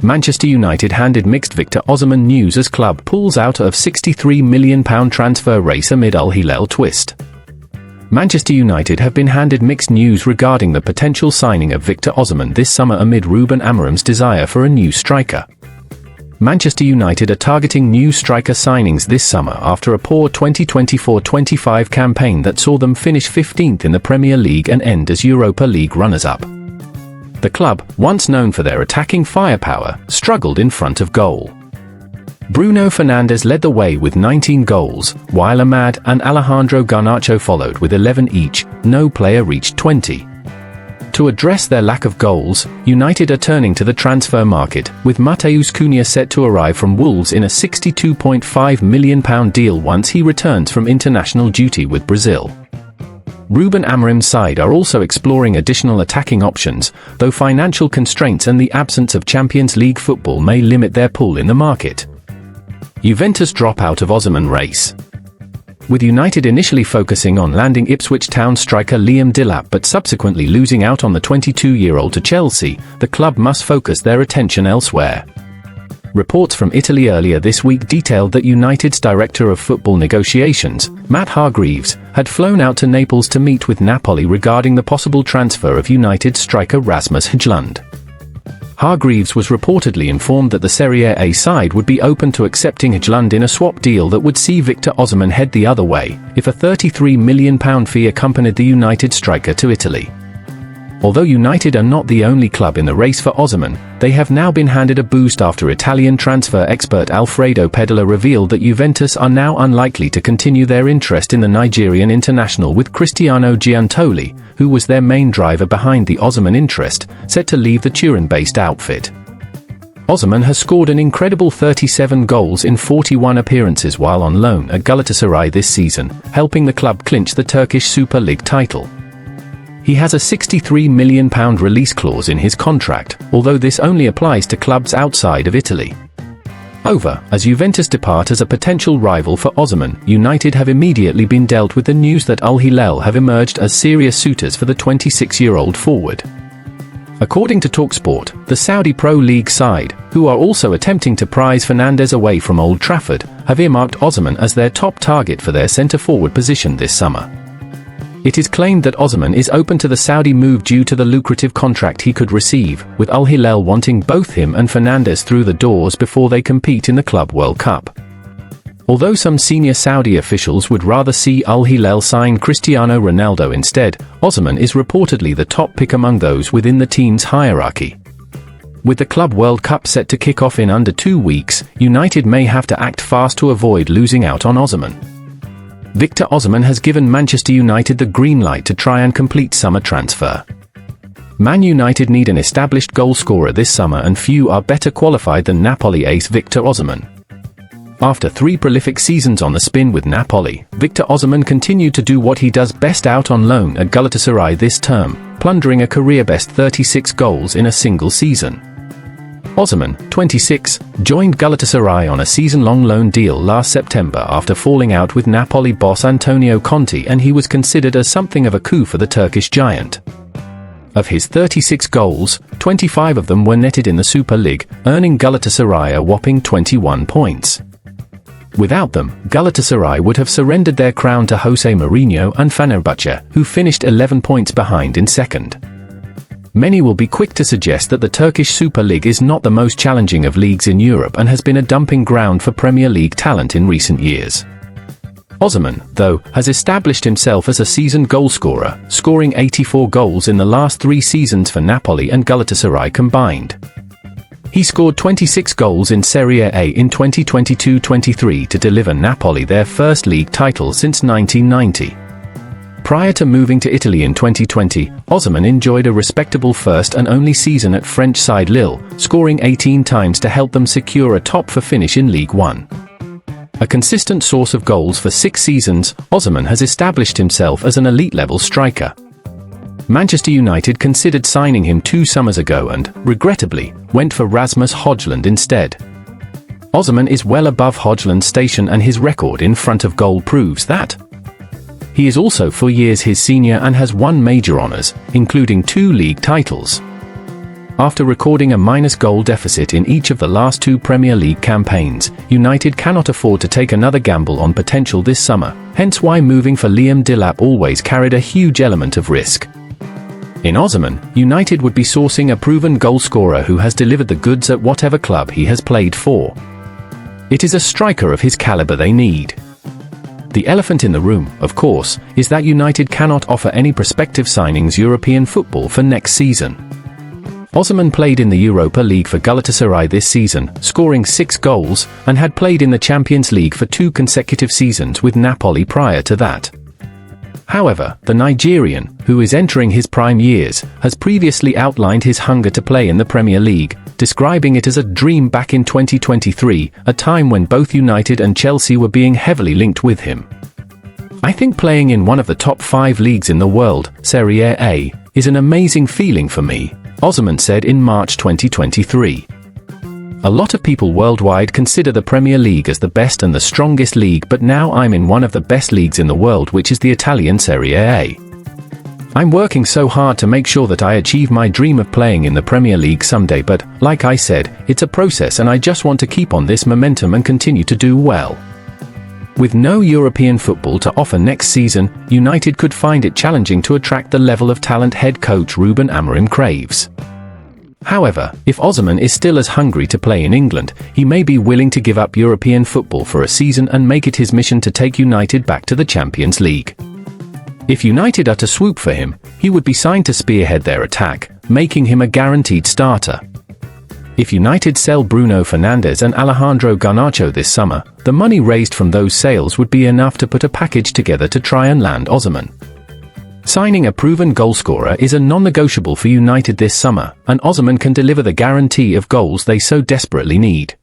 Manchester United handed mixed Victor Osimhen news as club pulls out of £63 million transfer race amid Al Hilal twist. Manchester United have been handed mixed news regarding the potential signing of Victor Osimhen this summer amid Ruben Amorim's desire for a new striker. Manchester United are targeting new striker signings this summer after a poor 2024-25 campaign that saw them finish 15th in the Premier League and end as Europa League runners-up. The club, once known for their attacking firepower, struggled in front of goal. Bruno Fernandes led the way with 19 goals, while United and Alejandro Garnacho followed with 11 each. No player reached 20. To address their lack of goals, United are turning to the transfer market, with Matheus Cunha set to arrive from Wolves in a £62.5 million deal once he returns from international duty with Brazil. Ruben Amorim's side are also exploring additional attacking options, though financial constraints and the absence of Champions League football may limit their pull in the market. Juventus drop out of Osimhen race. With United initially focusing on landing Ipswich Town striker Liam Delap but subsequently losing out on the 22-year-old to Chelsea, the club must focus their attention elsewhere. Reports from Italy earlier this week detailed that United's director of football negotiations, Matt Hargreaves, had flown out to Naples to meet with Napoli regarding the possible transfer of United striker Rasmus Højlund. Hargreaves was reportedly informed that the Serie A side would be open to accepting Højlund in a swap deal that would see Victor Osimhen head the other way, if a £33 million fee accompanied the United striker to Italy. Although United are not the only club in the race for Osimhen, they have now been handed a boost after Italian transfer expert Alfredo Pedala revealed that Juventus are now unlikely to continue their interest in the Nigerian international, with Cristiano Giuntoli, who was their main driver behind the Osimhen interest, set to leave the Turin-based outfit. Osimhen has scored an incredible 37 goals in 41 appearances while on loan at Galatasaray this season, helping the club clinch the Turkish Super League title. He has a £63 million release clause in his contract, although this only applies to clubs outside of Italy. As Juventus depart as a potential rival for Osimhen, United have immediately been dealt with the news that Al Hilal have emerged as serious suitors for the 26-year-old forward. According to TalkSport, the Saudi Pro League side, who are also attempting to prize Fernandes away from Old Trafford, have earmarked Osimhen as their top target for their centre-forward position this summer. It is claimed that Osimhen is open to the Saudi move due to the lucrative contract he could receive, with Al Hilal wanting both him and Fernandes through the doors before they compete in the Club World Cup. Although some senior Saudi officials would rather see Al Hilal sign Cristiano Ronaldo instead, Osimhen is reportedly the top pick among those within the team's hierarchy. With the Club World Cup set to kick off in under 2 weeks, United may have to act fast to avoid losing out on Osimhen. Victor Osimhen has given Manchester United the green light to try and complete summer transfer. Man United need an established goalscorer this summer, and few are better qualified than Napoli ace Victor Osimhen. After 3 prolific seasons on the spin with Napoli, Victor Osimhen continued to do what he does best out on loan at Galatasaray this term, plundering a career-best 36 goals in a single season. Osimhen, 26, joined Galatasaray on a season-long loan deal last September after falling out with Napoli boss Antonio Conte, and he was considered as something of a coup for the Turkish giant. Of his 36 goals, 25 of them were netted in the Super League, earning Galatasaray a whopping 21 points. Without them, Galatasaray would have surrendered their crown to Jose Mourinho and Fenerbahce, who finished 11 points behind in second. Many will be quick to suggest that the Turkish Super League is not the most challenging of leagues in Europe and has been a dumping ground for Premier League talent in recent years. Osimhen, though, has established himself as a seasoned goalscorer, scoring 84 goals in the last 3 seasons for Napoli and Galatasaray combined. He scored 26 goals in Serie A in 2022-23 to deliver Napoli their first league title since 1990. Prior to moving to Italy in 2020, Osimhen enjoyed a respectable first and only season at French side Lille, scoring 18 times to help them secure a top-4 finish in League One. A consistent source of goals for 6 seasons, Osimhen has established himself as an elite-level striker. Manchester United considered signing him 2 summers ago and, regrettably, went for Rasmus Højlund instead. Osimhen is well above Højlund's station, and his record in front of goal proves that. He is also 4 years his senior and has won major honours, including 2 league titles. After recording a -goal deficit in each of the last 2 Premier League campaigns, United cannot afford to take another gamble on potential this summer, hence why moving for Liam Delap always carried a huge element of risk. In Osimhen, United would be sourcing a proven goalscorer who has delivered the goods at whatever club he has played for. It is a striker of his caliber they need. The elephant in the room, of course, is that United cannot offer any prospective signings European football for next season. Osimhen played in the Europa League for Galatasaray this season, scoring 6 goals, and had played in the Champions League for 2 consecutive seasons with Napoli prior to that. However, the Nigerian, who is entering his prime years, has previously outlined his hunger to play in the Premier League, describing it as a dream back in 2023, a time when both United and Chelsea were being heavily linked with him. "I think playing in one of the top 5 leagues in the world, Serie A, is an amazing feeling for me," Osimhen said in March 2023. "A lot of people worldwide consider the Premier League as the best and the strongest league, but now I'm in one of the best leagues in the world, which is the Italian Serie A. I'm working so hard to make sure that I achieve my dream of playing in the Premier League someday, but, like I said, it's a process and I just want to keep on this momentum and continue to do well." With no European football to offer next season, United could find it challenging to attract the level of talent head coach Ruben Amorim craves. However, if Osimhen is still as hungry to play in England, he may be willing to give up European football for a season and make it his mission to take United back to the Champions League. If United are to swoop for him, he would be signed to spearhead their attack, making him a guaranteed starter. If United sell Bruno Fernandes and Alejandro Garnacho this summer, the money raised from those sales would be enough to put a package together to try and land Osimhen. Signing a proven goalscorer is a non-negotiable for United this summer, and Osimhen can deliver the guarantee of goals they so desperately need.